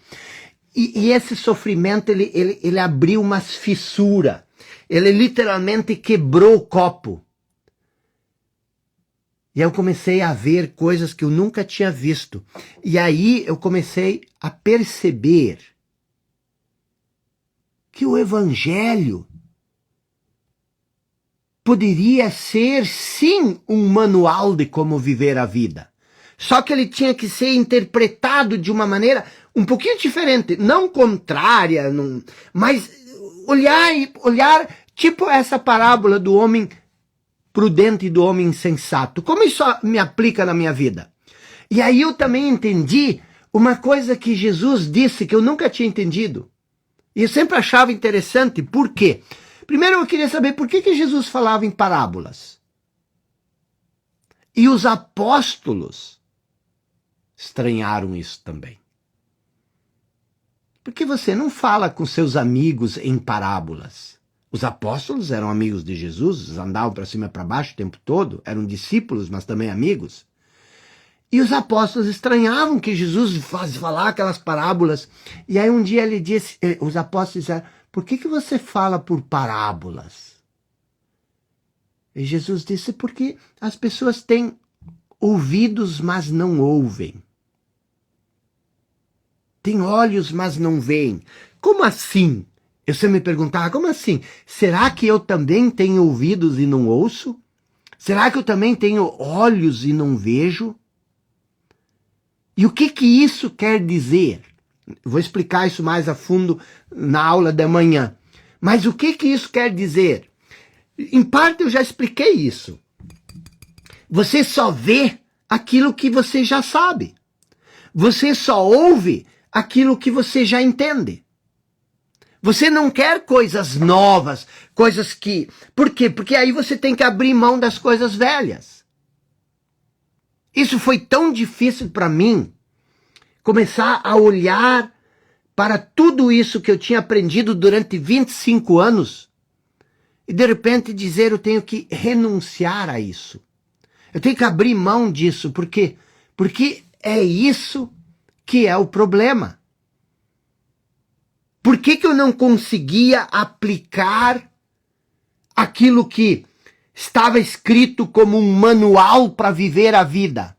E esse sofrimento, ele abriu umas fissuras, ele literalmente quebrou o copo. E eu comecei a ver coisas que eu nunca tinha visto. E aí eu comecei a perceber que o Evangelho poderia ser, sim, um manual de como viver a vida. Só que ele tinha que ser interpretado de uma maneira um pouquinho diferente, não contrária, mas olhar tipo essa parábola do homem prudente e do homem insensato. Como isso me aplica na minha vida? E aí eu também entendi uma coisa que Jesus disse que eu nunca tinha entendido. E eu sempre achava interessante. Por quê? Primeiro eu queria saber por que Jesus falava em parábolas. E os apóstolos estranharam isso também. Porque você não fala com seus amigos em parábolas. Os apóstolos eram amigos de Jesus, andavam para cima e para baixo o tempo todo, eram discípulos, mas também amigos. E os apóstolos estranhavam que Jesus falar aquelas parábolas. E aí um dia ele disse, os apóstolos disseram, por que você fala por parábolas? E Jesus disse, porque as pessoas têm ouvidos, mas não ouvem. Tem olhos, mas não veem. Como assim? Eu sempre me perguntava, como assim? Será que eu também tenho ouvidos e não ouço? Será que eu também tenho olhos e não vejo? E o que isso quer dizer? Vou explicar isso mais a fundo na aula da manhã. Mas o que isso quer dizer? Em parte eu já expliquei isso. Você só vê aquilo que você já sabe. Você só ouve aquilo que você já entende. Você não quer coisas novas, coisas que... Por quê? Porque aí você tem que abrir mão das coisas velhas. Isso foi tão difícil para mim, começar a olhar para tudo isso que eu tinha aprendido durante 25 anos e de repente dizer eu tenho que renunciar a isso. Eu tenho que abrir mão disso, porque é isso que é o problema. Por que eu não conseguia aplicar aquilo que estava escrito como um manual para viver a vida?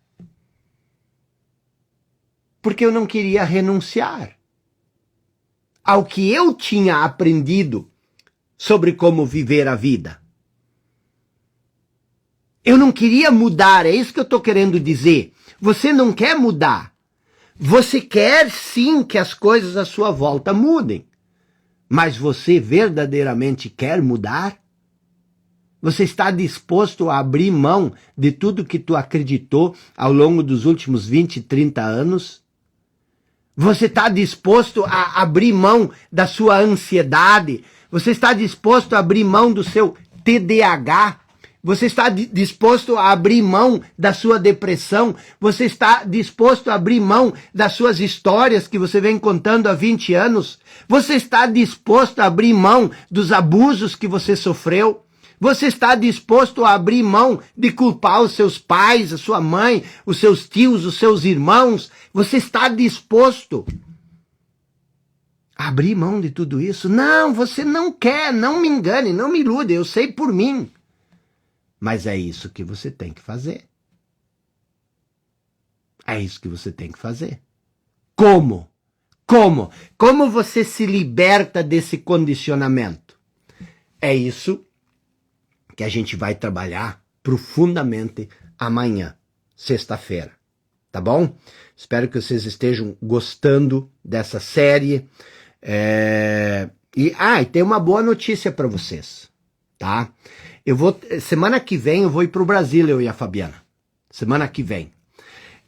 Porque eu não queria renunciar ao que eu tinha aprendido sobre como viver a vida. Eu não queria mudar, é isso que eu estou querendo dizer. Você não quer mudar. Você quer sim que as coisas à sua volta mudem. Mas você verdadeiramente quer mudar? Você está disposto a abrir mão de tudo que tu acreditou ao longo dos últimos 20, 30 anos? Você está disposto a abrir mão da sua ansiedade? Você está disposto a abrir mão do seu TDAH? Você está disposto a abrir mão da sua depressão? Você está disposto a abrir mão das suas histórias que você vem contando há 20 anos? Você está disposto a abrir mão dos abusos que você sofreu? Você está disposto a abrir mão de culpar os seus pais, a sua mãe, os seus tios, os seus irmãos? Você está disposto a abrir mão de tudo isso? Não, você não quer, não me engane, não me ilude, eu sei por mim. Mas é isso que você tem que fazer. É isso que você tem que fazer. Como? Como? Como você se liberta desse condicionamento? É isso que a gente vai trabalhar profundamente amanhã, sexta-feira. Tá bom? Espero que vocês estejam gostando dessa série. E tem uma boa notícia para vocês, tá? Semana que vem eu vou ir para o Brasil, eu e a Fabiana. Semana que vem.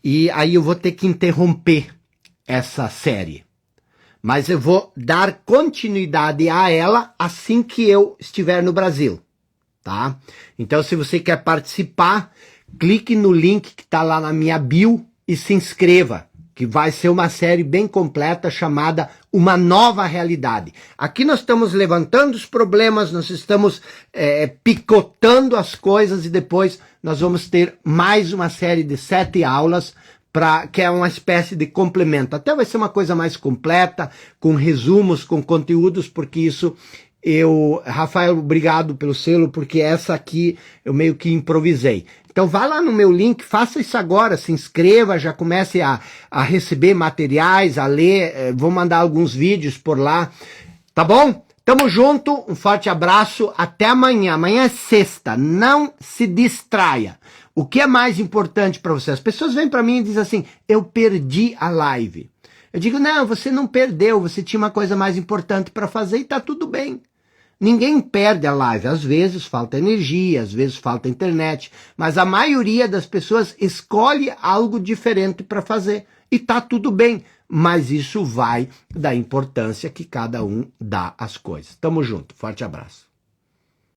E aí eu vou ter que interromper essa série. Mas eu vou dar continuidade a ela assim que eu estiver no Brasil, tá? Então se você quer participar, clique no link que está lá na minha bio e se inscreva, que vai ser uma série bem completa chamada Uma Nova Realidade. Aqui nós estamos levantando os problemas, nós estamos picotando as coisas e depois nós vamos ter mais uma série de 7 aulas que é uma espécie de complemento. Até vai ser uma coisa mais completa, com resumos, com conteúdos, porque isso Rafael, obrigado pelo selo, porque essa aqui eu meio que improvisei. Então vá lá no meu link, faça isso agora, se inscreva, já comece a receber materiais, a ler, vou mandar alguns vídeos por lá, tá bom? Tamo junto, um forte abraço, até amanhã. Amanhã é sexta, não se distraia. O que é mais importante para você? As pessoas vêm para mim e dizem assim, eu perdi a live. Eu digo, não, você não perdeu, você tinha uma coisa mais importante para fazer e tá tudo bem. Ninguém perde a live, às vezes falta energia, às vezes falta internet, mas a maioria das pessoas escolhe algo diferente para fazer e tá tudo bem, mas isso vai da importância que cada um dá às coisas. Tamo junto, forte abraço.